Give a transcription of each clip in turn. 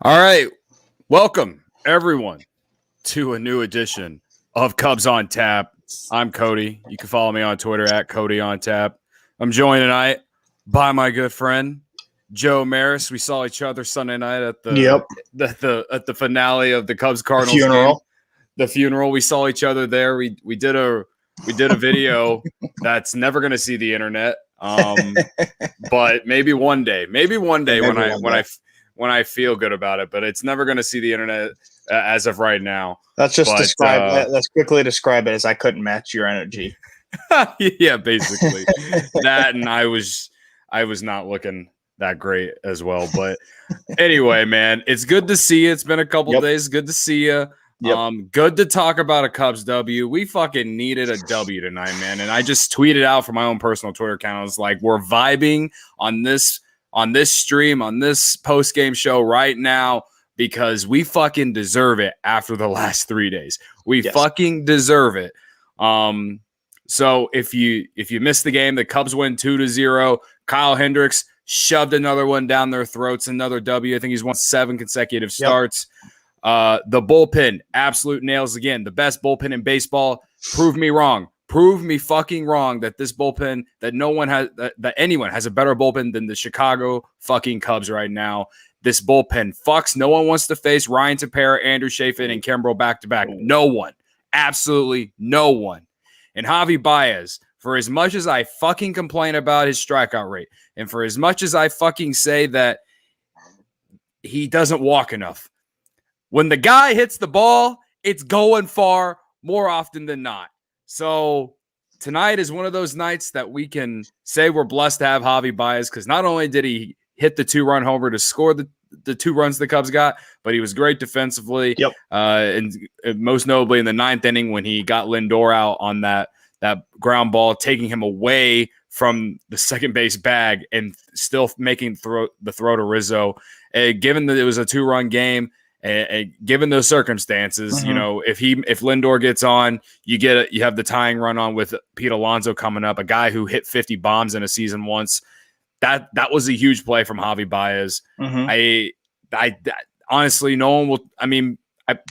All right. Welcome, everyone, to a new edition of Cubs on Tap. I'm Cody. You can follow me on Twitter at Cody on Tap. I'm joined tonight by my good friend, Joe Maris. We saw each other Sunday night at the finale of the Cubs Cardinals game. The funeral. We saw each other there. We did a video that's never going to see the internet. But maybe one day when I feel good about it, but it's never going to see the internet as of right now. Let's quickly describe it as I couldn't match your energy. Yeah, basically that, and I was not looking that great as well. But anyway, man, it's good to see you. It's been a couple days. Good to see you. Good to talk about a Cubs W. We fucking needed a W tonight, man. And I just tweeted out from my own personal Twitter account. I was like, we're vibing on this stream, on this post-game show right now because we fucking deserve it after the last 3 days. We fucking deserve it. So if you missed the game, the Cubs win 2-0. Kyle Hendricks shoved another one down their throats, another W. I think he's won 7 consecutive starts. The bullpen, absolute nails again. The best bullpen in baseball. Prove me wrong. Prove me fucking wrong that this bullpen, that anyone has a better bullpen than the Chicago fucking Cubs right now. This bullpen fucks. No one wants to face Ryan Tepera, Andrew Chafin, and Kimbrel back-to-back. No one. Absolutely no one. And Javy Baez, for as much as I fucking complain about his strikeout rate, and for as much as I fucking say that he doesn't walk enough, when the guy hits the ball, it's going far more often than not. So tonight is one of those nights that we can say we're blessed to have Javy Baez, because not only did he hit the 2-run homer to score the 2 runs the Cubs got, but he was great defensively. And most notably in the 9th inning when he got Lindor out on that ground ball, taking him away from the second base bag and still making the throw to Rizzo. Given that it was a 2-run game, and given those circumstances, you know, if Lindor gets on, you have the tying run on with Pete Alonso coming up, a guy who hit 50 bombs in a season once. That was a huge play from Javy Baez. I honestly, no one will. I mean,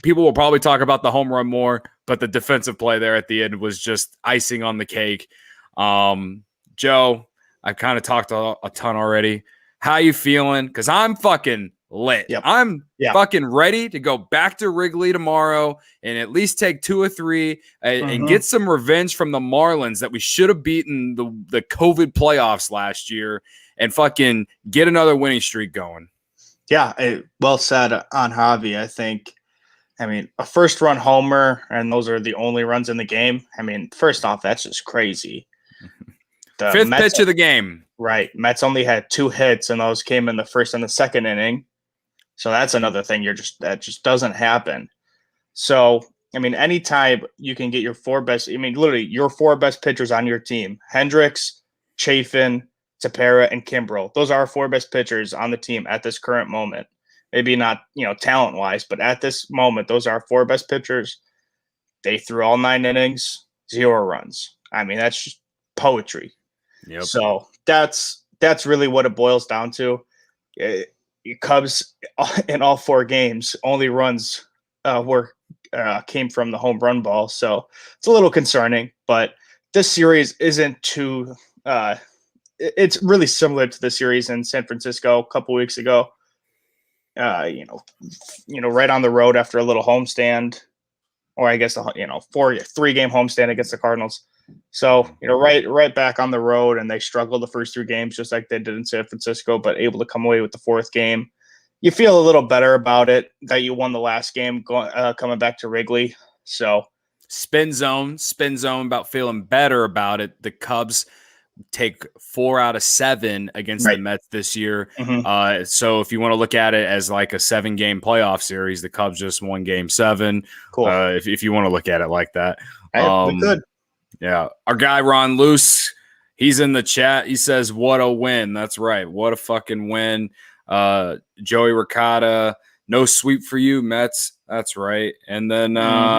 people will probably talk about the home run more, but the defensive play there at the end was just icing on the cake. Joe, I've kind of talked a ton already. How you feeling? Because I'm fucking lit. I'm fucking ready to go back to Wrigley tomorrow and at least take 2 or 3 and get some revenge from the Marlins that we should have beaten the COVID playoffs last year and fucking get another winning streak going. Yeah, well said on Javy. I mean, a first-run homer, and those are the only runs in the game. I mean, first off, that's just crazy. The 5th pitch of the game. Right. Mets only had 2 hits, and those came in the first and the second inning. So that's another thing that just doesn't happen. So, I mean, anytime you can get your 4 best, I mean, literally your 4 best pitchers on your team, Hendricks, Chafin, Tepera, and Kimbrel. Those are our 4 best pitchers on the team at this current moment. Maybe not, talent-wise, but at this moment, those are our 4 best pitchers. They threw all 9 innings, 0 runs. I mean, that's just poetry. So that's really what it boils down to. Cubs in all 4 games, only runs came from the home run ball. So it's a little concerning, but this series isn't too it's really similar to the series in San Francisco a couple weeks ago. Right on the road after a little homestand, or I guess 3-game homestand against the Cardinals. So, right back on the road, and they struggled the first 3 games just like they did in San Francisco, but able to come away with the 4th game. You feel a little better about it that you won the last game coming back to Wrigley. So spin zone, about feeling better about it. The Cubs take 4 out of 7 against the Mets this year. So if you want to look at it as like a 7-game playoff series, the Cubs just won Game 7. Cool. If you want to look at it like that. We could. Yeah. Our guy, Ron Luce, he's in the chat. He says, what a win. That's right. What a fucking win. Joey Ricotta, no sweep for you, Mets. That's right. And then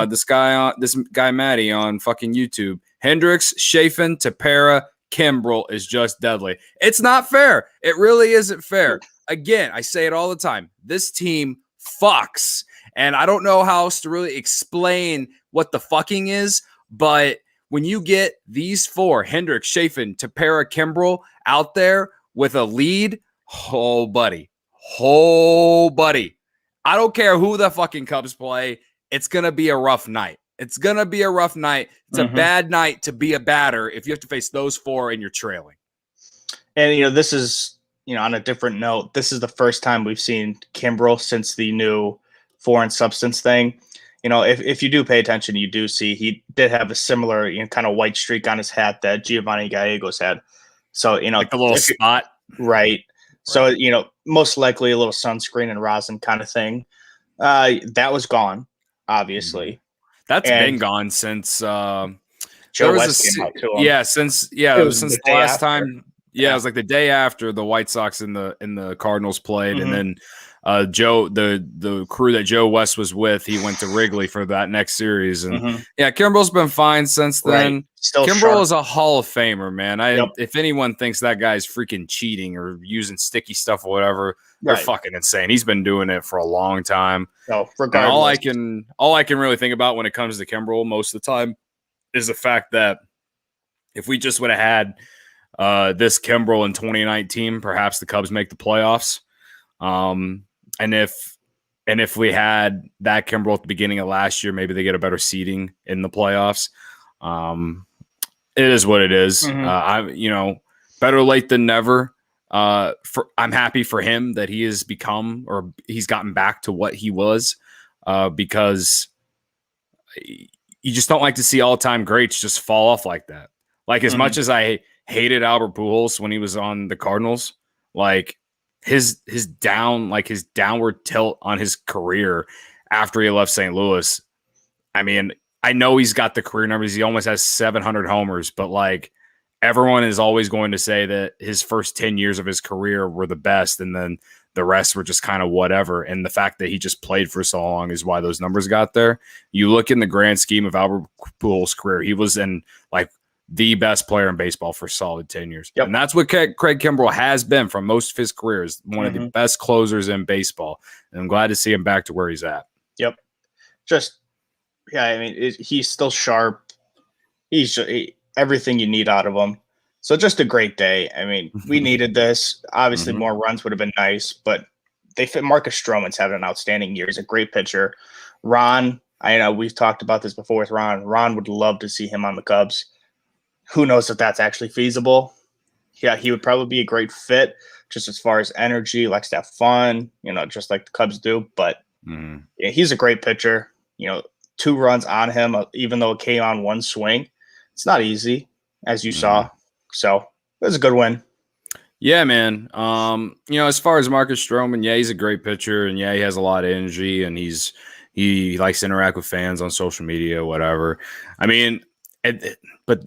this guy, Matty, on fucking YouTube. Hendricks, Chafin, Tepera, Kimbrel is just deadly. It's not fair. It really isn't fair. Again, I say it all the time. This team fucks. And I don't know how else to really explain what the fucking is, but when you get these four, Hendricks, Chafin, Tepera, Kimbrel, out there with a lead, oh, buddy. I don't care who the fucking Cubs play. It's going to be a rough night. It's a bad night to be a batter if you have to face those four and you're trailing. And, this is, on a different note, this is the first time we've seen Kimbrel since the new foreign substance thing. If you do pay attention, you do see he did have a similar, kind of white streak on his hat that Giovanni Gallegos had. So, like a little spot. Right. So, most likely a little sunscreen and rosin kind of thing. That was gone, obviously. That's been gone since Joe West came out to him. Yeah, since the last time. Yeah, it was like the day after the White Sox and the Cardinals played, and then Joe, the crew that Joe West was with, he went to Wrigley for that next series, and Kimbrel's been fine since then. Right. Still Kimbrel is a Hall of Famer, man. If anyone thinks that guy's freaking cheating or using sticky stuff or whatever, they're fucking insane. He's been doing it for a long time. No, regardless, all I can really think about when it comes to Kimbrel most of the time is the fact that if we just would have had this Kimbrel in 2019, perhaps the Cubs make the playoffs. And if we had that Kimbrel at the beginning of last year, maybe they get a better seeding in the playoffs. It is what it is. Better late than never. I'm happy for him that he has become, or he's gotten back to what he was, because you just don't like to see all-time greats just fall off like that. Like, as much as I hated Albert Pujols when he was on the Cardinals, like his downward tilt on his career after he left St. Louis. I mean, I know he's got the career numbers. He almost has 700 homers, but like everyone is always going to say that his first 10 years of his career were the best, and then the rest were just kind of whatever. And the fact that he just played for so long is why those numbers got there. You look in the grand scheme of Albert Pujols' career, he was in like the best player in baseball for a solid 10 years. Yep. And that's what Craig Kimbrel has been from most of his career, is one of the best closers in baseball. And I'm glad to see him back to where he's at. Yep. He's still sharp. He's everything you need out of him. So just a great day. I mean, we needed this. Obviously, more runs would have been nice, but Marcus Stroman's having an outstanding year. He's a great pitcher. Ron, I know we've talked about this before with Ron. Ron would love to see him on the Cubs. Who knows if that's actually feasible? Yeah, he would probably be a great fit just as far as energy, likes to have fun, just like the Cubs do. But yeah, he's a great pitcher. 2 runs on him, even though it came on one swing. It's not easy, as you saw. So it was a good win. Yeah, man. As far as Marcus Stroman, yeah, he's a great pitcher, and yeah, he has a lot of energy, and he likes to interact with fans on social media, whatever. I mean, but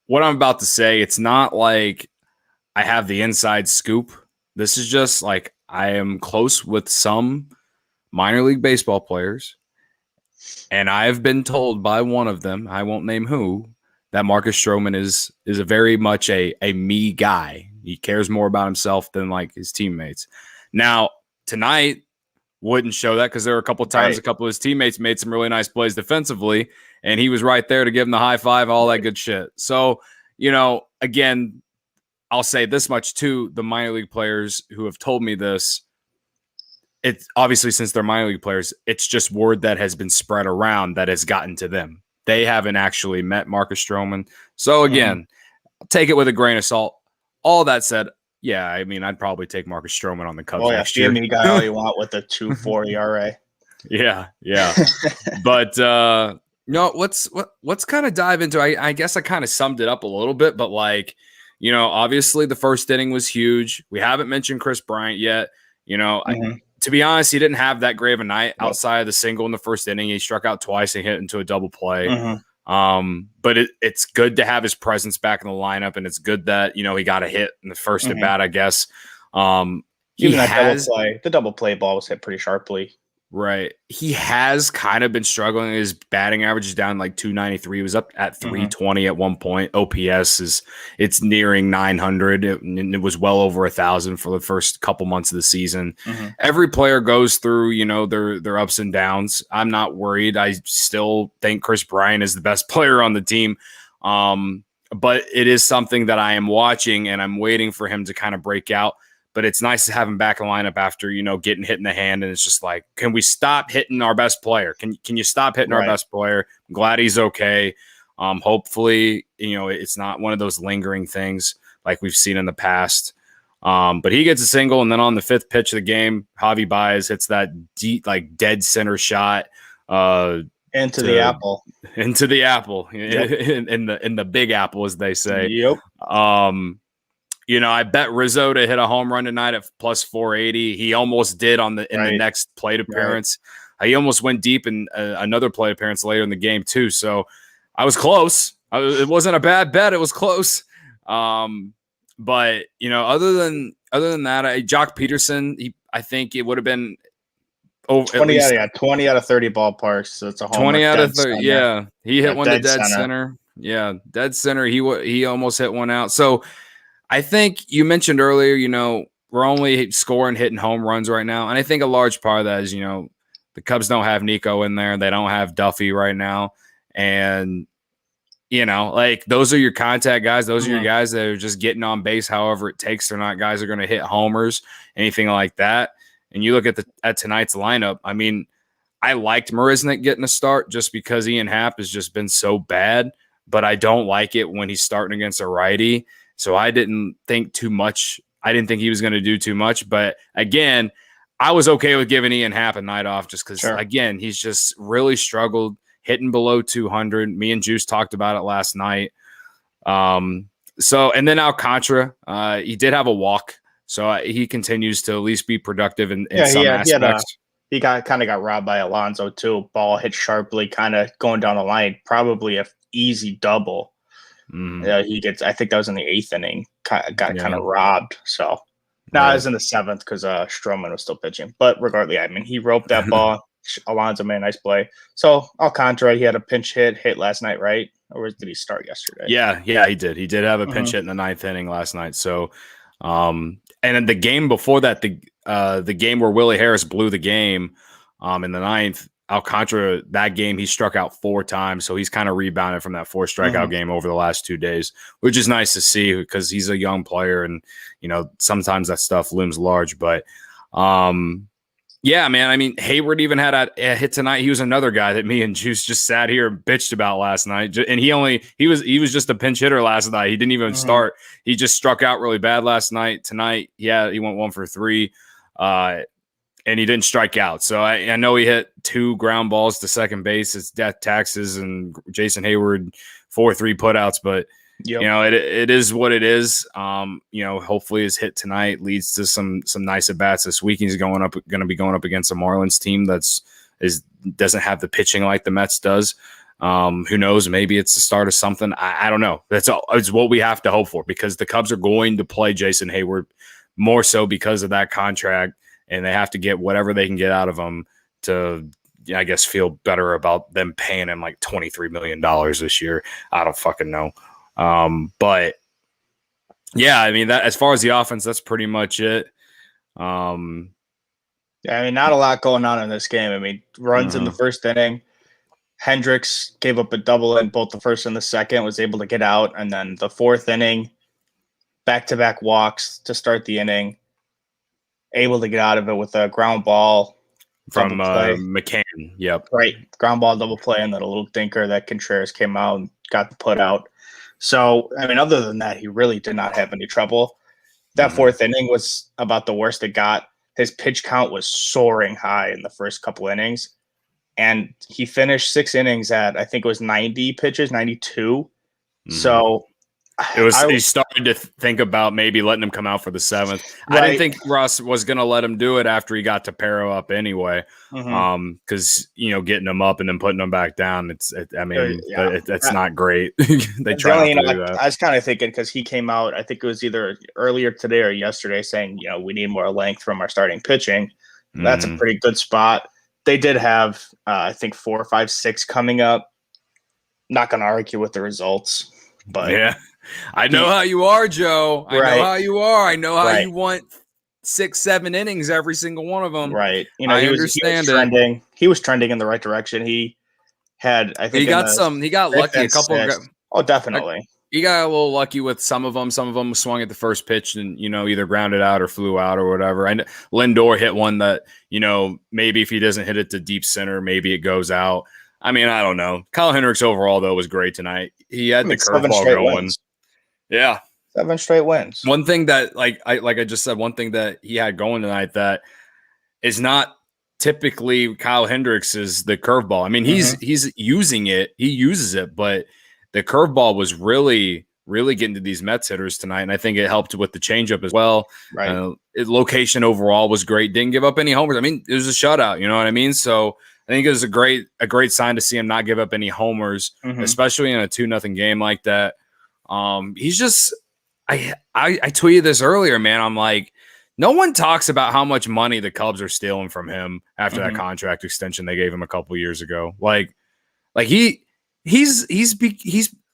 what I'm about to say, it's not like I have the inside scoop. This is just like I am close with some minor league baseball players, and I've been told by one of them, I won't name who, that Marcus Stroman is a very much a me guy. He cares more about himself than like his teammates. Now, tonight wouldn't show that, because there were a couple of times a couple of his teammates made some really nice plays defensively, and he was right there to give him the high five, all that good shit. So, again, I'll say this much too, the minor league players who have told me this, it's obviously, since they're minor league players, it's just word that has been spread around that has gotten to them. They haven't actually met Marcus Stroman. So again, take it with a grain of salt. All that said, yeah, I mean, I'd probably take Marcus Stroman on the Cubs next year. Me guy all you want with a 2.4 ERA. Yeah. But let's kind of dive into. I guess I kind of summed it up a little bit, but like, obviously the first inning was huge. We haven't mentioned Chris Bryant yet. To be honest, he didn't have that great of a night outside of the single in the first inning. He struck out twice and hit into a double play. But it's good to have his presence back in the lineup, and it's good that, he got a hit in the first at bat, I guess. Even the double play ball was hit pretty sharply. Right. He has kind of been struggling. His batting average is down like 293. He was up at 320 at one point. OPS it's nearing 900. It was well over 1,000 for the first couple months of the season. Every player goes through, their ups and downs. I'm not worried. I still think Chris Bryant is the best player on the team. But it is something that I am watching, and I'm waiting for him to kind of break out. But it's nice to have him back in lineup after, getting hit in the hand. And it's just like, can we stop hitting our best player? Can you stop hitting our best player? I'm glad he's okay. Hopefully, it's not one of those lingering things like we've seen in the past. But he gets a single, and then on the fifth pitch of the game, Javy Baez hits that deep, like dead center shot. Into the apple. Yep. in the big apple, as they say. Yep. I bet Rizzo to hit a home run tonight at plus 480. He almost did in the next plate appearance. He almost went deep in another plate appearance later in the game too. So I was close. It wasn't a bad bet. It was close. But other than that, Jock Peterson, I think it would have been 20 out of 30 ballparks. So it's a home 20 out of 30. Center. Yeah, he hit one to dead center. center. Yeah, dead center. He almost hit one out. So I think you mentioned earlier, we're only scoring, hitting home runs right now. And I think a large part of that is, the Cubs don't have Nico in there. They don't have Duffy right now. And, like those are your contact guys. Those are your guys that are just getting on base however it takes. They're not guys that are going to hit homers, anything like that. And you look at tonight's lineup. I mean, I liked Marisnick getting a start just because Ian Happ has just been so bad. But I don't like it when he's starting against a righty. So I didn't think too much. I didn't think he was going to do too much. But again, I was okay with giving Ian Happ a night off just because, again, he's just really struggled hitting below 200. Me and Juice talked about it last night. And then Alcantara, he did have a walk. So he continues to at least be productive in some aspects. He kind of got robbed by Alonso too. Ball hit sharply, kind of going down the line. Probably a easy double. He gets. I think that was in the 8th inning. Got kind of robbed. So now it was in the 7th because Stroman was still pitching. But regardless, I mean, he roped that ball. Alonso made a nice play. So Alcantara, he had a pinch hit last night, right? Or did he start yesterday? Yeah, he did. He did have a pinch hit in the 9th inning last night. So, and in the game before that, the game where Willie Harris blew the game, in the 9th. Alcantara, that game, he struck out 4 times. So he's kind of rebounded from that 4 strikeout game over the last 2 days, which is nice to see because he's a young player and, sometimes that stuff looms large. But, yeah, man, I mean, Hayward even had a hit tonight. He was another guy that me and Juice just sat here and bitched about last night. And he was just a pinch hitter last night. He didn't even start. He just struck out really bad last night. Tonight, yeah, he went 1 for 3. And he didn't strike out. So I know he hit 2 ground balls to second base. It's death taxes and Jason Hayward 4-3 putouts. But, it is what it is. Hopefully his hit tonight leads to some nice at-bats this week. He's going to be going up against a Marlins team doesn't have the pitching like the Mets does. Who knows? Maybe it's the start of something. I don't know. It's what we have to hope for because the Cubs are going to play Jason Hayward more so because of that contract. And they have to get whatever they can get out of him to, I guess, feel better about them paying him like $23 million this year. I don't fucking know. But, yeah, I mean, that as far as the offense, that's pretty much it. Yeah, I mean, not a lot going on in this game. I mean, runs in the first inning. Hendricks gave up a double in both the first and the second, was able to get out. And then the 4th inning, back-to-back walks to start the inning. Able to get out of it with a ground ball from McCann. Yep. Right. Ground ball double play and then a little dinker that Contreras came out and got the put out. So, I mean, other than that, he really did not have any trouble. That 4th inning was about the worst it got. His pitch count was soaring high in the first couple innings. And he finished 6 innings at, I think it was 90 pitches, 92. So, he started to think about maybe letting him come out for the 7th. Right. I didn't think Russ was going to let him do it after he got Tapero up anyway. Because getting him up and then putting him back down, it's not great. They try not to do that. I was kind of thinking because he came out, I think it was either earlier today or yesterday, saying we need more length from our starting pitching. That's a pretty good spot. they did have, I think 4, 5, 6 coming up. Not going to argue with the results, but yeah, I know how you are, Joe. I know how you are. I know how you want 6, 7 innings every single one of them. Right. I he was understand trending. He was trending in the right direction. He had, I think, he got lucky a couple of. Oh, definitely. He got a little lucky with some of them. Some of them swung at the first pitch and, either grounded out or flew out or whatever. And Lindor hit one that, maybe if he doesn't hit it to deep center, maybe it goes out. I mean, I don't know. Kyle Hendricks overall, though, was great tonight. He had the curveball going. Wins. Yeah. 7 straight wins. One thing that, like I just said, one thing that he had going tonight that is not typically Kyle Hendricks is the curveball. I mean, he's using it. He uses it, but the curveball was really, really getting to these Mets hitters tonight, and I think it helped with the changeup as well. Right. Location overall was great. Didn't give up any homers. I mean, it was a shutout. You know what I mean? So I think it was a great sign to see him not give up any homers, especially in a 2-0 game like that. He's just I tweeted this earlier, man. I'm like, no one talks about how much money the Cubs are stealing from him after that contract extension they gave him a couple years ago. Like he's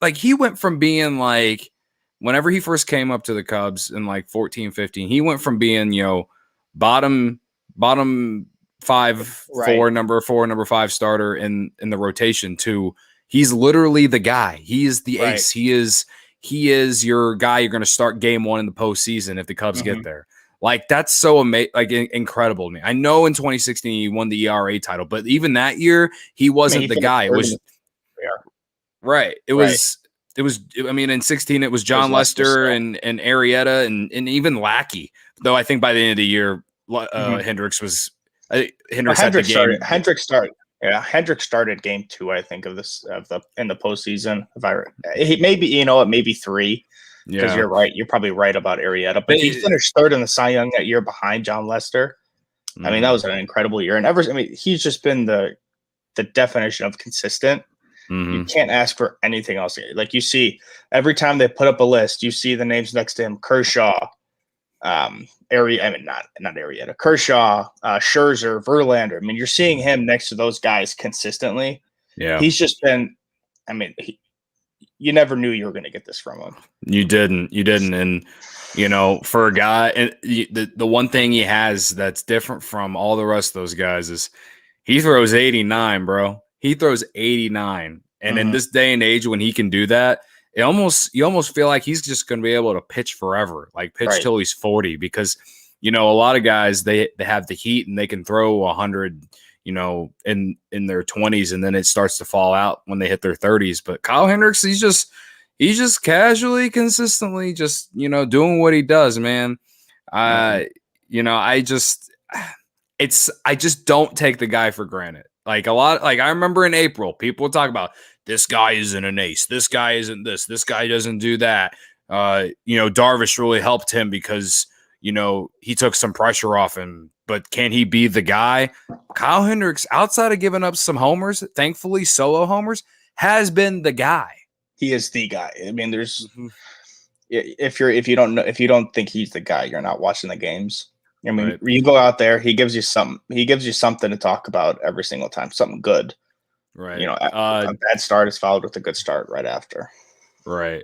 like, he went from being like, whenever he first came up to the Cubs in like 14, 15, he went from being, bottom 5, number 5 starter in the rotation to he's literally the guy. He is the ace. He is your guy you're going to start game 1 in the postseason if the Cubs get there. Like, that's so amazing, like incredible to me. I know in 2016 he won the ERA title, but even that year he wasn't the guy. It was right. It was. I mean, in 16 it was John Lester and Arrieta and even Lackey. Though I think by the end of the year, Hendricks was Hendricks had the game. Hendricks started game 2, I think, in the postseason. Maybe 3. Because you're right. You're probably right about Arrieta. But he finished 3rd in the Cy Young that year behind John Lester. I mean, that was an incredible year. And he's just been the definition of consistent. You can't ask for anything else. Like, you see, every time they put up a list, you see the names next to him: Kershaw, not Arrieta, Kershaw, Scherzer, Verlander. I mean, you're seeing him next to those guys consistently. Yeah. He's just been, you never knew you were going to get this from him. You didn't. And, for a guy, and the one thing he has that's different from all the rest of those guys is he throws 89, bro. He throws 89. And in this day and age, when he can do that, you almost feel like he's just going to be able to pitch forever, like pitch till he's 40, because, a lot of guys, they have the heat and they can throw 100, in their 20s, and then it starts to fall out when they hit their 30s. But Kyle Hendricks, he's just casually, consistently just, doing what he does, man. I just don't take the guy for granted. Like, I remember in April, people would talk about, this guy isn't an ace. This guy isn't this. This guy doesn't do that. Darvish really helped him because, he took some pressure off him. But can he be the guy? Kyle Hendricks, outside of giving up some homers, thankfully solo homers, has been the guy. He is the guy. I mean, there's if you don't think he's the guy, you're not watching the games. I mean, you go out there, he gives you something. He gives you something to talk about every single time, something good. Right. A bad start is followed with a good start right after. Right.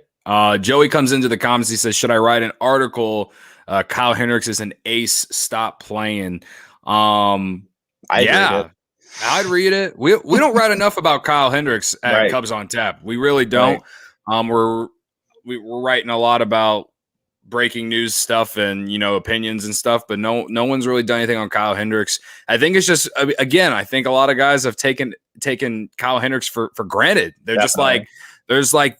Joey comes into the comments. He says, should I write an article? Kyle Hendricks is an ace. Stop playing. I'd read it. We don't write enough about Kyle Hendricks at Cubs on Tap. We really don't. We're writing a lot about breaking news stuff and opinions and stuff, but no one's really done anything on Kyle Hendricks. I think it's just, again, I think a lot of guys have taken Kyle Hendricks for granted. They're just like,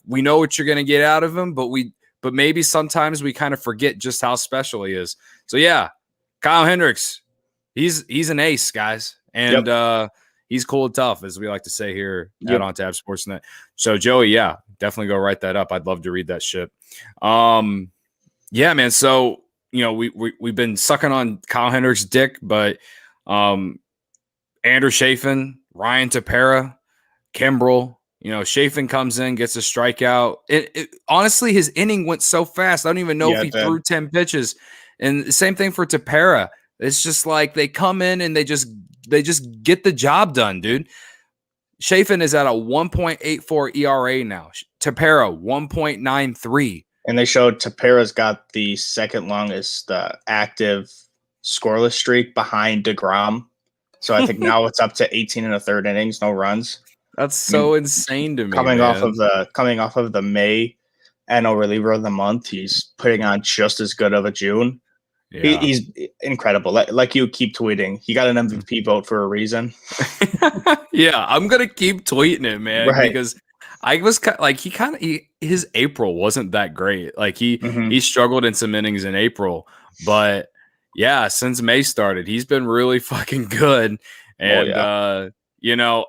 we know what you're going to get out of him, but maybe sometimes we kind of forget just how special he is. So yeah, Kyle Hendricks, he's an ace, guys, and he's cool and tough, as we like to say here at On Tap Sportsnet. So Joey, definitely go write that up. I'd love to read that shit. Yeah, man. So, we've been sucking on Kyle Hendricks' dick, but Andrew Chafin, Ryan Tepera, Kimbrel, Chafin comes in, gets a strikeout. Honestly, his inning went so fast. I don't even know if he threw 10 pitches. And the same thing for Tepera. It's just like they come in and they just they just get the job done, dude. Chafin is at a 1.84 ERA now. Tepera 1.93. And they showed Tepera's got the second longest active scoreless streak behind DeGrom. So I think now it's up to 18 and a third innings, no runs. That's so insane to me. Coming off of the May NL reliever of the month, he's putting on just as good of a June. Yeah. He's incredible. Like you keep tweeting, he got an MVP vote for a reason. Yeah, I'm gonna keep tweeting it, man, right. because I was like, his April wasn't that great. Like he struggled in some innings in April, but yeah, since May started, he's been really fucking good. And you know,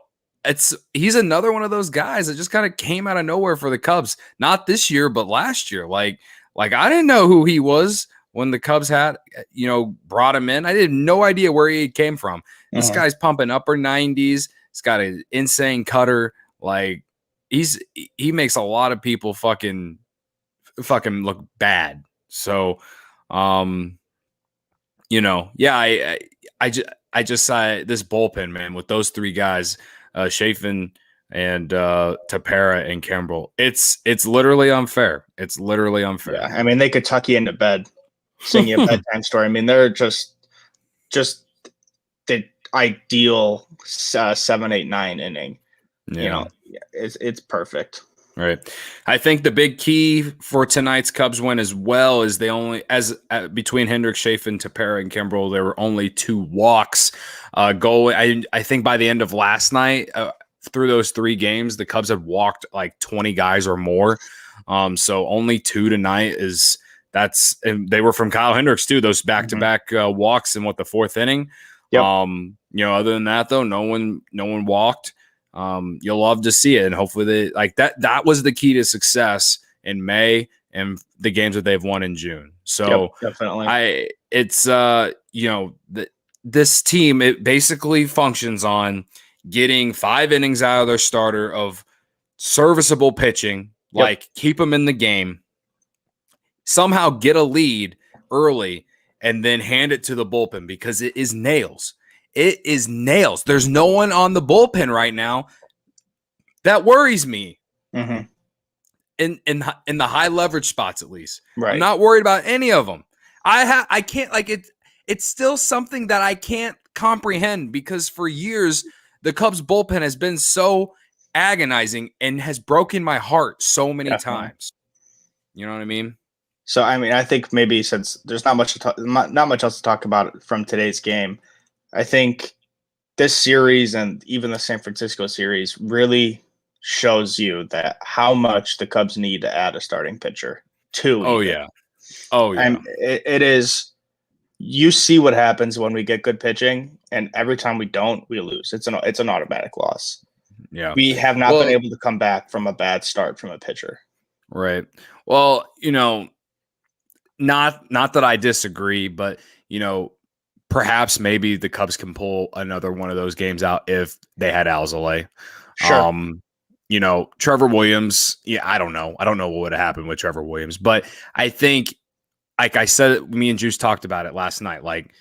he's another one of those guys that just kind of came out of nowhere for the Cubs. Not this year, but last year. Like I didn't know who he was when the Cubs had, brought him in. I had no idea where he came from. This guy's pumping upper 90s. He's got an insane cutter. Like he makes a lot of people fucking look bad. So, I just saw this bullpen, man, with those three guys, Chafin and Tepera and Kimbrel. It's literally unfair. It's literally unfair. Yeah, I mean, they could tuck you into bed, sing you a bedtime story. I mean, they're just the ideal 7, 8, 9 inning. Yeah. It's perfect. Right. I think the big key for tonight's Cubs win as well is between Hendricks, Chafin, Tepera, and Kimbrel, there were only 2 walks. I think by the end of last night, through those 3 games, the Cubs had walked like 20 guys or more. So only 2 tonight and they were from Kyle Hendricks too. Those back-to-back walks in the 4th inning. Yep. Other than that though, no one walked. You'll love to see it, and hopefully they like that. That was the key to success in May and the games that they've won in June. So definitely, this team, it basically functions on getting 5 innings out of their starter of serviceable pitching, like keep them in the game, somehow get a lead early, and then hand it to the bullpen because it is nails. It is nails. There's no one on the bullpen right now that worries me. Mm-hmm. In the high leverage spots, at least. Right. I'm not worried about any of them. I can't like it. It's still something that I can't comprehend because for years the Cubs bullpen has been so agonizing and has broken my heart so many times. You know what I mean? So I mean, I think maybe since there's not much else to talk about from today's game, I think this series and even the San Francisco series really shows you that how much the Cubs need to add a starting pitcher. 2. Oh, yeah. And it is. You see what happens when we get good pitching, and every time we don't, we lose. It's an automatic loss. Yeah, we have not been able to come back from a bad start from a pitcher. Right. Well, not that I disagree, but perhaps maybe the Cubs can pull another one of those games out if they had Alzolay. Sure. Trevor Williams. Yeah, I don't know. I don't know what would have happened with Trevor Williams, but I think, like I said, me and Juice talked about it last night. Like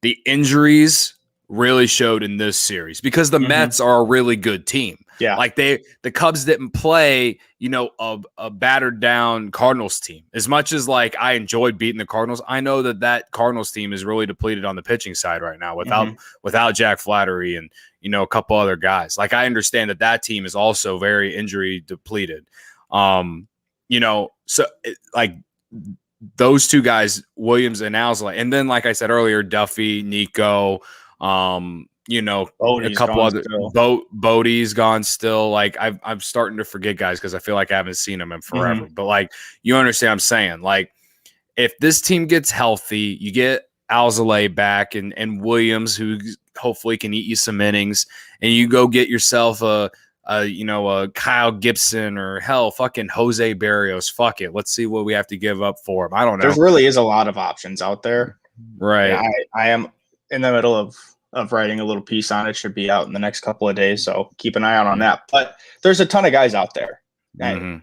the injuries really showed in this series because the Mets are a really good team. Yeah. Like the Cubs didn't play, a battered down Cardinals team. As much as like I enjoyed beating the Cardinals, I know that Cardinals team is really depleted on the pitching side right now without Jack Flaherty and, a couple other guys. Like I understand that team is also very injury depleted. So like those 2 guys, Williams and Alzolay, and then like I said earlier, Duffy, Nico, a couple other Bodie's gone still. Like I'm starting to forget guys because I feel like I haven't seen them in forever. But like you understand what I'm saying. Like if this team gets healthy, you get Alzolay back and Williams, who hopefully can eat you some innings, and you go get yourself a Kyle Gibson or hell fucking Jose Barrios. Fuck it. Let's see what we have to give up for him. I don't know. There really is a lot of options out there. Right. Yeah, I am in the middle of writing a little piece on it. Should be out in the next couple of days, so keep an eye out on that. But there's a ton of guys out there, and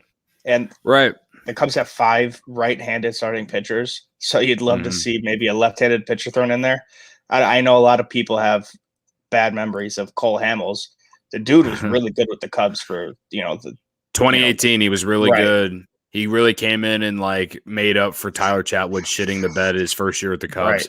right. The Cubs have 5 right-handed starting pitchers, so you'd love to see maybe a left-handed pitcher thrown in there. I know a lot of people have bad memories of Cole Hamels. The dude was really good with the Cubs for, the 2018. He was really right. good. He really came in and like made up for Tyler Chatwood shitting the bed his first year with the Cubs.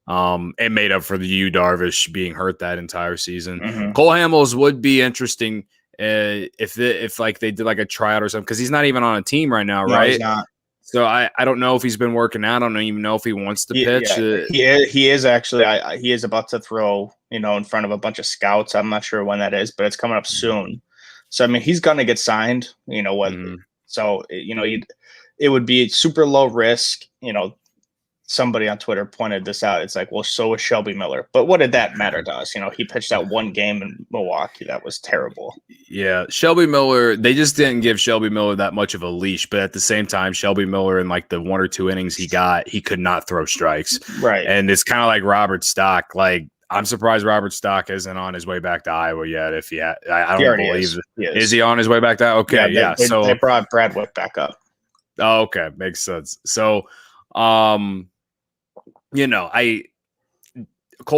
Right. And made up for the Yu Darvish being hurt that entire season. Mm-hmm. Cole Hamels would be interesting if like they did like a tryout or something, because he's not even on a team right now, No, right? he's not. So I don't know if he's been working out. I don't even know if he wants to pitch. He is actually. He is about to throw, in front of a bunch of scouts. I'm not sure when that is, but it's coming up soon. So I mean, he's gonna get signed. What? Mm-hmm. So it would be super low risk. Somebody on Twitter pointed this out. It's like, well, so was Shelby Miller. But what did that matter to us? He pitched that one game in Milwaukee. That was terrible. Yeah, Shelby Miller, they just didn't give Shelby Miller that much of a leash. But at the same time, Shelby Miller, in like the 1 or 2 innings he got, he could not throw strikes. Right. And it's kind of like Robert Stock. Like, I'm surprised Robert Stock isn't on his way back to Iowa yet. If I don't believe it. Is he on his way back to Iowa? Okay, yeah. So they brought Bradwick back up. Oh, okay. Makes sense. So, Cole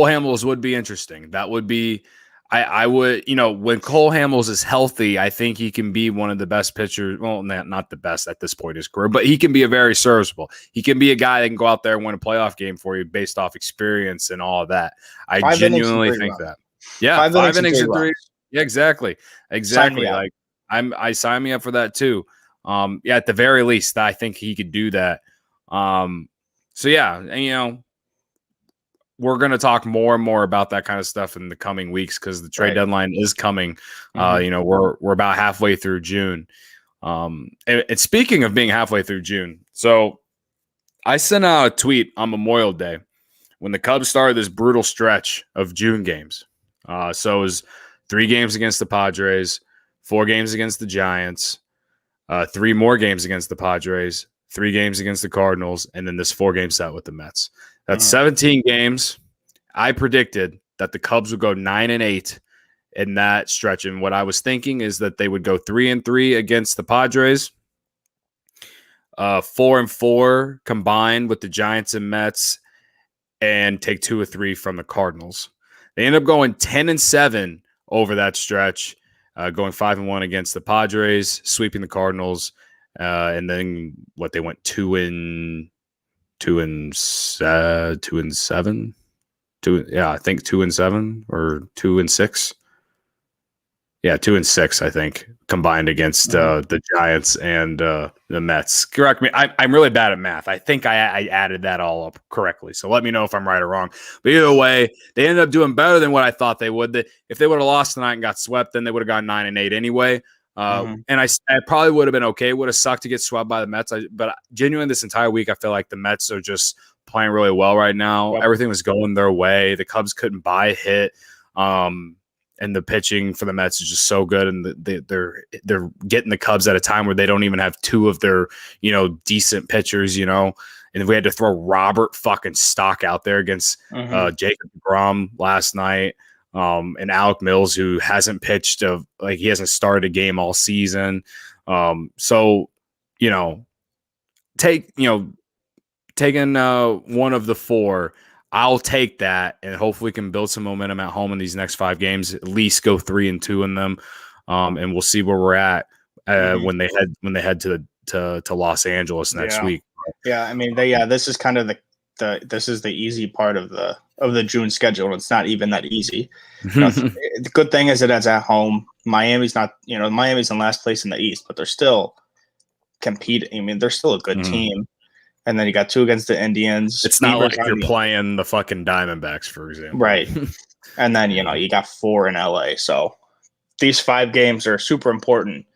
Hamels would be interesting. That would be, I would, when Cole Hamels is healthy, I think he can be one of the best pitchers. Well, not the best at this point in his career, but he can be a very serviceable. He can be a guy that can go out there and win a playoff game for you based off experience and all of that. I genuinely think that. Yeah, 5 innings and 3. Yeah, exactly. Like I sign me up for that too. At the very least, I think he could do that. So yeah, and we're going to talk more and more about that kind of stuff in the coming weeks because the trade deadline is coming. We're about halfway through June. And speaking of being halfway through June, so I sent out a tweet on Memorial Day when the Cubs started this brutal stretch of June games. So it was 3 games against the Padres, 4 games against the Giants, 3 more games against the Padres, 3 games against the Cardinals, and then this 4-game set with the Mets. That's 17 games. I predicted that the Cubs would go 9-8 in that stretch. And what I was thinking is that they would go 3-3 against the Padres, 4-4 combined with the Giants and Mets, and take 2 or 3 from the Cardinals. They end up going 10-7 over that stretch, going 5-1 against the Padres, sweeping the Cardinals, and then they went 2-7. I think 2-7 or 2-6. Yeah, 2-6, I think, combined against the Giants and the Mets. Correct me. I'm really bad at math. I think I added that all up correctly. So let me know if I'm right or wrong. But either way, they ended up doing better than what I thought they would. If they would have lost tonight and got swept, then they would have gone 9-8 anyway. And I probably would have been okay. It would have sucked to get swept by the Mets. But genuinely, this entire week, I feel like the Mets are just playing really well right now. Yep. Everything was going their way. The Cubs couldn't buy a hit. And the pitching for the Mets is just so good. And they're getting the Cubs at a time where they don't even have 2 of their, decent pitchers, And we had to throw Robert fucking Stock out there against Jacob deGrom last night. And Alec Mills, who hasn't pitched he hasn't started a game all season. Taking one of the 4, I'll take that, and hopefully can build some momentum at home in these next 5 games. At least go 3-2 in them, and we'll see where we're at when they head to Los Angeles next week. Yeah, I mean, this is kind of this is the easy part of the June schedule. It's not even that easy. The good thing is that it's at home. Miami's not, Miami's in last place in the East, but they're still competing. I mean, they're still a good team. And then you got 2 against the Indians. It's not like you're playing the fucking Diamondbacks, for example. Right. And then, you got 4 in LA. So these 5 games are super important.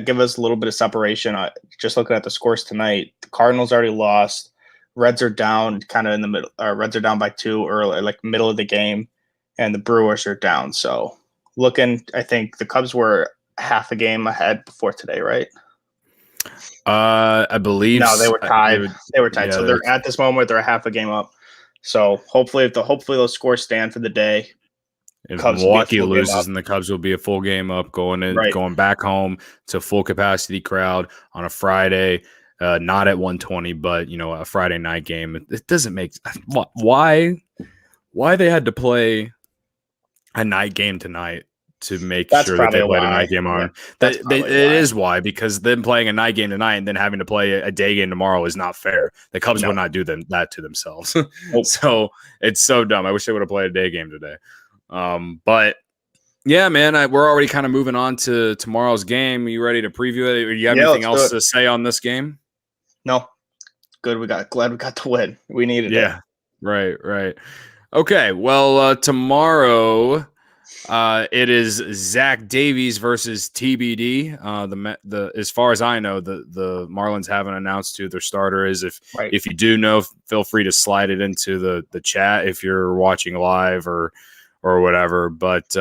Give us a little bit of separation. Just looking at the scores tonight, the Cardinals already lost. Reds are down kind of in the middle. Reds are down by 2 early, like middle of the game. And the Brewers are down. So I think the Cubs were half a game ahead before today, right? I believe no, they were tied. They were tied. Yeah, so they're at this moment they're half a game up. So hopefully those scores stand for the day. If Milwaukee loses, and the Cubs will be a full game up, going back home to full capacity crowd on a Friday, not at 120, but a Friday night game. It doesn't make why they had to play a night game tonight to make That's sure that they probably played a why. night game on. Yeah, It is why, because them playing a night game tonight and then having to play a day game tomorrow is not fair. The Cubs would not do that to themselves. Nope. So it's so dumb. I wish they would have played a day game today. But yeah, man, we're already kind of moving on to tomorrow's game. Are you ready to preview it? Or you have anything else to say on this game? No. Good. Glad we got the win. We needed it. Yeah. Right. Okay. Well, tomorrow it is Zach Davies versus TBD. The as far as I know, the Marlins haven't announced who their starter is. If you do know, feel free to slide it into the chat if you're watching live or whatever. But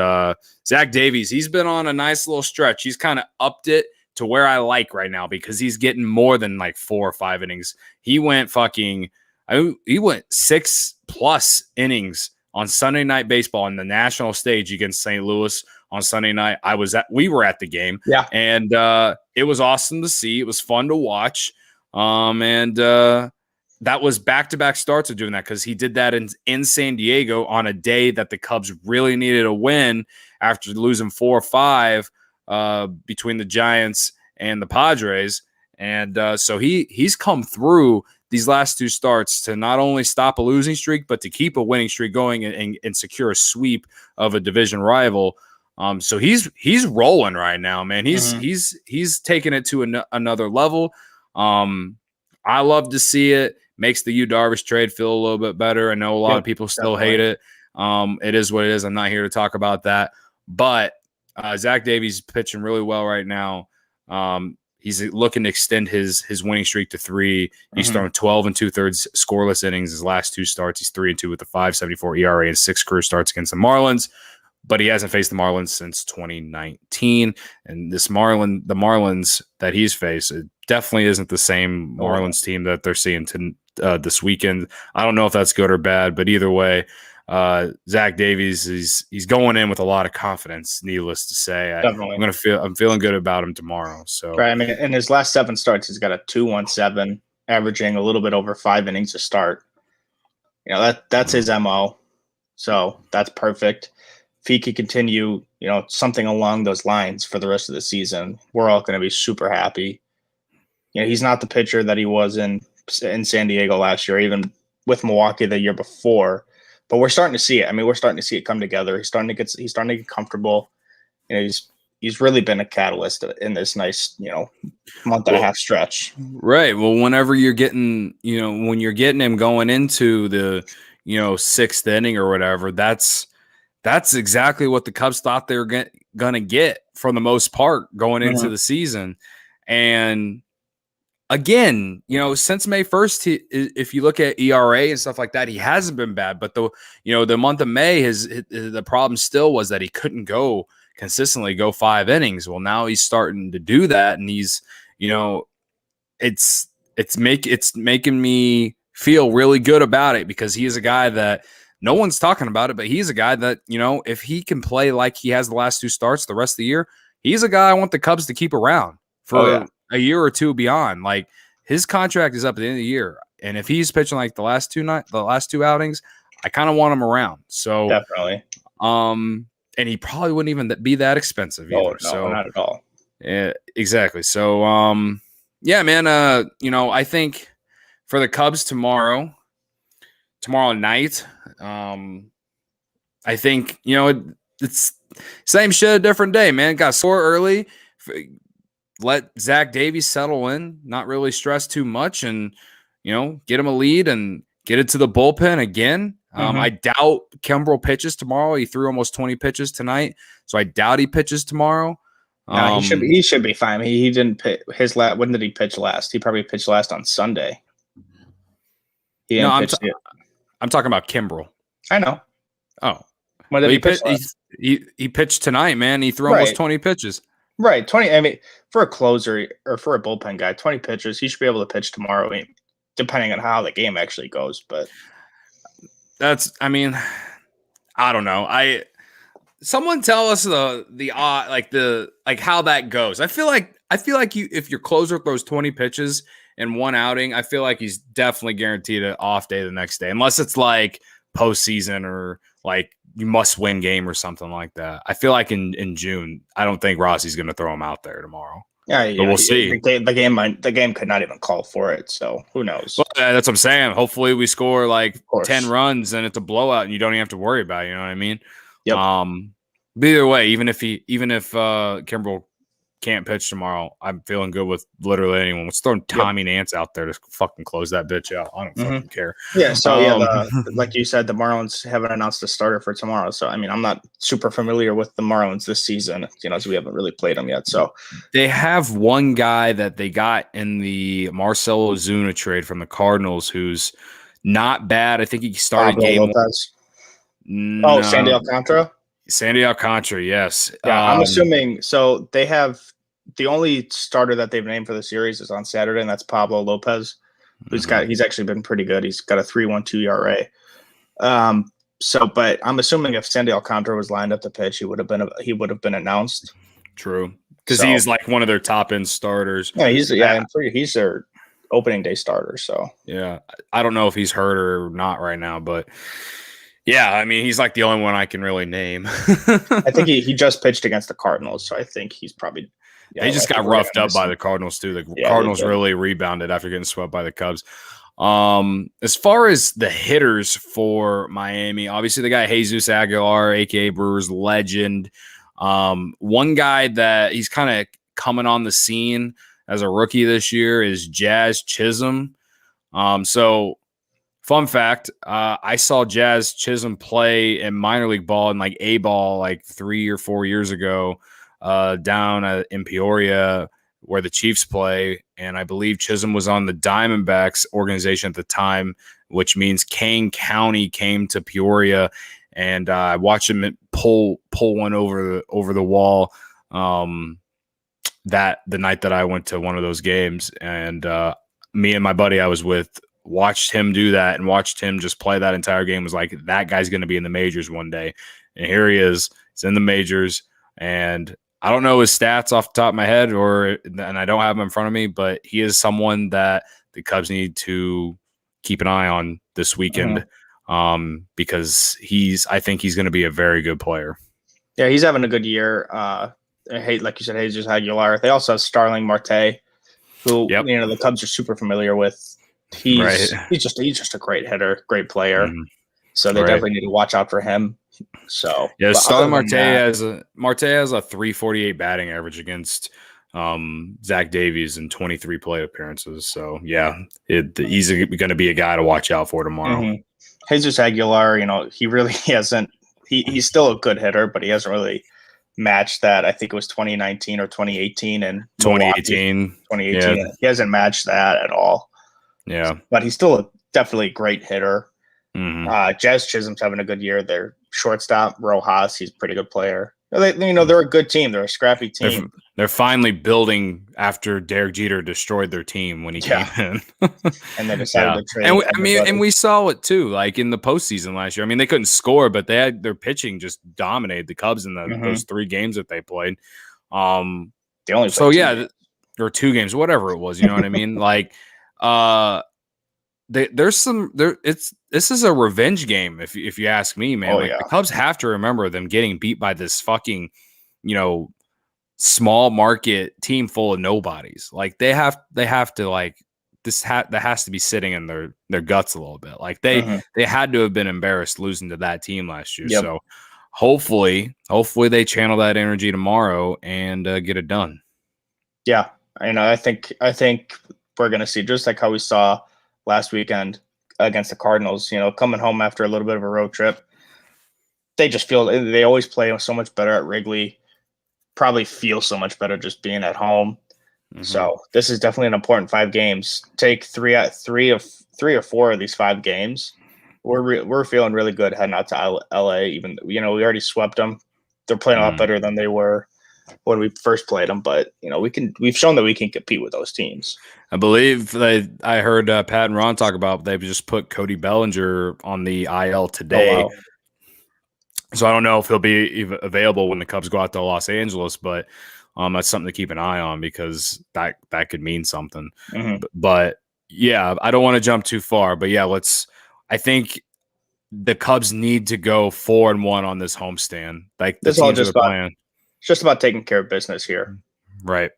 Zach Davies, he's been on a nice little stretch. He's kind of upped it to where I like right now because he's getting more than like 4 or 5 innings. He went 6+ innings on Sunday Night Baseball on the national stage against St. Louis on Sunday night. We were at the game. Yeah. And it was awesome to see. It was fun to watch. That was back-to-back starts of doing that because he did that in San Diego on a day that the Cubs really needed a win after losing 4 or 5 between the Giants and the Padres. And so he's come through these last 2 starts to not only stop a losing streak, but to keep a winning streak going and secure a sweep of a division rival. So he's rolling right now, man. He's taking it to another level. I love to see it. Makes the Yu Darvish trade feel a little bit better. I know a lot of people still hate it. It is what it is. I'm not here to talk about that. But Zach Davies pitching really well right now. He's looking to extend his winning streak to 3. He's thrown 12 2/3 scoreless innings his last 2 starts. He's 3-2 with a 5.74 ERA and 6 career starts against the Marlins. But he hasn't faced the Marlins since 2019. And the Marlins that he's faced, it definitely isn't the same Marlins team that they're seeing this weekend. I don't know if that's good or bad, but either way, Zach Davies, he's going in with a lot of confidence, needless to say. I'm feeling good about him tomorrow. So right. I mean, in his last 7 starts, he's got a 2.17, averaging a little bit over 5 innings a start. That's his MO. So that's perfect. If he could continue, something along those lines for the rest of the season, we're all going to be super happy. He's not the pitcher that he was in San Diego last year, even with Milwaukee the year before. But we're starting to see it. I mean, we're starting to see it come together. He's starting to get comfortable. He's really been a catalyst in this nice, month and a half stretch. Right. Well, whenever you're getting, when you're getting him going into the, 6th inning or whatever, that's exactly what the Cubs thought they were going to get for the most part going into the season. And again, since May 1st, if you look at ERA and stuff like that, he hasn't been bad. But the month of May, the problem still was that he couldn't consistently go 5 innings. Well, now he's starting to do that, and he's, it's making me feel really good about it because he is a guy that no one's talking about it, but he's a guy that, if he can play like he has the last 2 starts the rest of the year, he's a guy I want the Cubs to keep around for a year or 2 beyond. Like, his contract is up at the end of the year, and if he's pitching like the last 2 outings, I kind of want him around. So definitely. And he probably wouldn't even be that expensive either. No, so not at all. Yeah, exactly. So yeah, man. I think for the Cubs tomorrow night, I think it's same shit, a different day, man. Got sore early. Let Zach Davies settle in, not really stress too much, and get him a lead and get it to the bullpen again. I doubt Kimbrel pitches tomorrow. He threw almost 20 pitches tonight, so I doubt he pitches tomorrow. No, he should be fine. He didn't pitch his last. When did he pitch last? He probably pitched last on Sunday. I'm talking about Kimbrel. I know. Oh, when did he pitch? He pitched tonight, man. He threw almost 20 pitches. Right, 20. I mean, for a closer or for a bullpen guy, 20 pitches. He should be able to pitch tomorrow, depending on how the game actually goes. But I don't know. Someone tell us how that goes. I feel like if your closer throws 20 pitches in one outing, I feel like he's definitely guaranteed an off day the next day, unless it's like postseason or like must win game or something like that. I feel like in June, I don't think Rossi's going to throw him out there tomorrow. Yeah, but we'll see. The game could not even call for it, so who knows? Well, that's what I'm saying. Hopefully, we score like 10 runs and it's a blowout, and you don't even have to worry about it. You know what I mean? Yep. But either way, even if Kimbrel can't pitch tomorrow, I'm feeling good with literally anyone. Let's throw Tommy Nance out there to fucking close that bitch out. I don't fucking care. Yeah, so like you said, the Marlins haven't announced the starter for tomorrow. So I mean, I'm not super familiar with the Marlins this season, as we haven't really played them yet. So they have one guy that they got in the Marcell Ozuna trade from the Cardinals who's not bad. I think he started game Lopez. No. Oh, Sandy Alcantara? Sandy Alcantara, yes. Yeah, I'm assuming. So they have the only starter that they've named for the series is on Saturday, and that's Pablo Lopez, who's he's actually been pretty good. He's got a 3.12 ERA. But I'm assuming if Sandy Alcantara was lined up to pitch, he would have been announced. True, because he's like one of their top end starters. Yeah, he's their opening day starter. So yeah, I don't know if he's hurt or not right now, but. Yeah, I mean, he's like the only one I can really name. I think he just pitched against the Cardinals, so I think he's probably – they just got roughed up by the Cardinals, too. The Cardinals really rebounded after getting swept by the Cubs. As far as the hitters for Miami, obviously they got Jesus Aguilar, a.k.a. Brewers legend. One guy that he's kind of coming on the scene as a rookie this year is Jazz Chisholm. Fun fact, I saw Jazz Chisholm play in minor league ball in like A-ball like 3 or 4 years ago down in Peoria where the Chiefs play. And I believe Chisholm was on the Diamondbacks organization at the time, which means Kane County came to Peoria. And I watched him pull one over the wall the night that I went to one of those games. And me and my buddy I was with watched him do that and watched him just play that entire game. Was like, that guy's going to be in the majors one day. And here he is. He's in the majors. And I don't know his stats off the top of my head and I don't have him in front of me, but he is someone that the Cubs need to keep an eye on this weekend because I think he's going to be a very good player. Yeah, he's having a good year. Like you said, Jesus Aguilar. They also have Starling Marte, who the Cubs are super familiar with. He's just a great hitter, great player. So they definitely need to watch out for him. So yeah, Starling Marte has a 348 batting average against Zach Davies in 23 plate appearances. So yeah, he's going to be a guy to watch out for tomorrow. Jesus Aguilar, he really hasn't. He's still a good hitter, but he hasn't really matched that. I think it was 2019 or 2018 and 2018. Yeah. He hasn't matched that at all. Yeah, but he's still definitely a great hitter. Jazz Chisholm's having a good year. Their shortstop Rojas, he's a pretty good player. They're a good team. They're a scrappy team. They're finally building after Derek Jeter destroyed their team when he came in, and they decided to trade. And we saw it too, like in the postseason last year. I mean, they couldn't score, but their pitching just dominated the Cubs in those 3 games that they played. They only played or 2 games, whatever it was. You know what I mean? Like. This is a revenge game if you ask me, man. The Cubs have to remember them getting beat by this fucking small market team full of nobodies. Like they have to like that has to be sitting in their guts a little bit. Like they had to have been embarrassed losing to that team last year. So hopefully they channel that energy tomorrow and get it done. Yeah, I think we're going to see just like how we saw last weekend against the Cardinals, coming home after a little bit of a road trip. They always play so much better at Wrigley, probably feel so much better just being at home. So this is definitely an important 5 games. Take 3 or 4 of these 5 games. We're feeling really good heading out to LA. Even, we already swept them. They're playing a lot better than they were when we first played them, but we've shown that we can compete with those teams. I believe I heard Pat and Ron talk about they've just put Cody Bellinger on the IL today. Oh, wow. So I don't know if he'll be available when the Cubs go out to Los Angeles, but that's something to keep an eye on because that could mean something. But yeah, I don't want to jump too far, but yeah, I think the Cubs need to go 4-1 on this homestand. Like the This is all teams just are playing. It's just about taking care of business here. Right.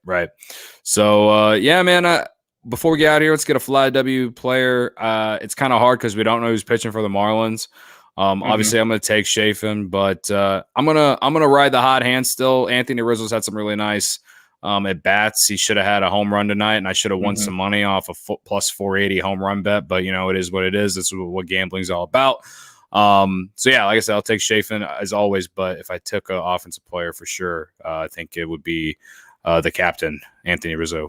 So, yeah, man, before we get out of here, let's get a Fly W player. It's kind of hard because we don't know who's pitching for the Marlins. Obviously, I'm going to take Chafin, but I'm gonna ride the hot hand still. Anthony Rizzo's had some really nice at bats. He should have had a home run tonight, and I should have won some money off a plus 480 home run bet. But it is what it is. That's what gambling's all about. So yeah, like I said, I'll take Chafin as always. But if I took an offensive player for sure, I think it would be the captain, Anthony Rizzo.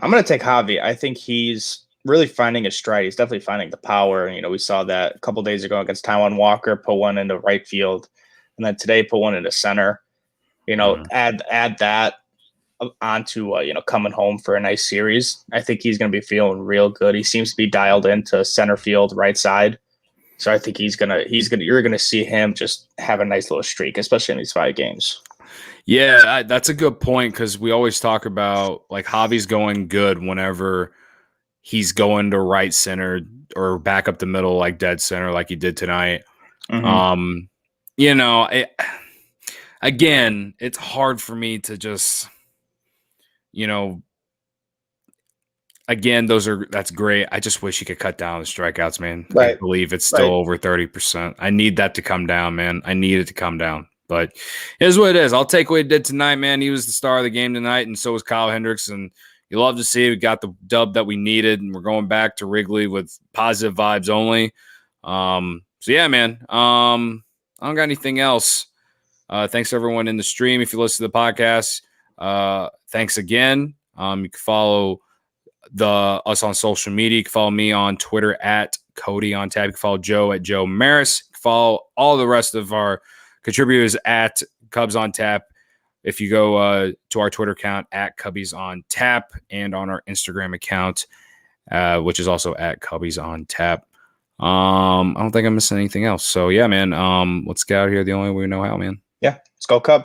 I'm going to take Javy. I think he's really finding his stride. He's definitely finding the power. We saw that a couple days ago against Taijuan Walker, put one into right field, and then today put one into center. Add that onto coming home for a nice series. I think he's going to be feeling real good. He seems to be dialed into center field, right side. So I think you're going to see him just have a nice little streak, especially in these 5 games. Yeah, that's a good point because we always talk about like Javy's going good whenever he's going to right center or back up the middle, like dead center, like he did tonight. Again, it's hard for me to just, again, that's great. I just wish he could cut down the strikeouts, man. Right. I believe it's still over 30%. I need that to come down, man. I need it to come down. But here's what it is. I'll take what he did tonight, man. He was the star of the game tonight, and so was Kyle Hendricks. And you love to see we got the dub that we needed, and we're going back to Wrigley with positive vibes only. So yeah, man. I don't got anything else. Thanks everyone in the stream. If you listen to the podcast, thanks again. You can follow us on social media. You can follow me on Twitter at Cody on Tap. You can follow Joe at Joe Maris. You can follow all the rest of our contributors at Cubs on Tap. If you go to our Twitter account at Cubbies on Tap and on our Instagram account, which is also at Cubbies on Tap. I don't think I'm missing anything else. So yeah, man, let's get out of here the only way we know how, man. Yeah, let's go Cubs.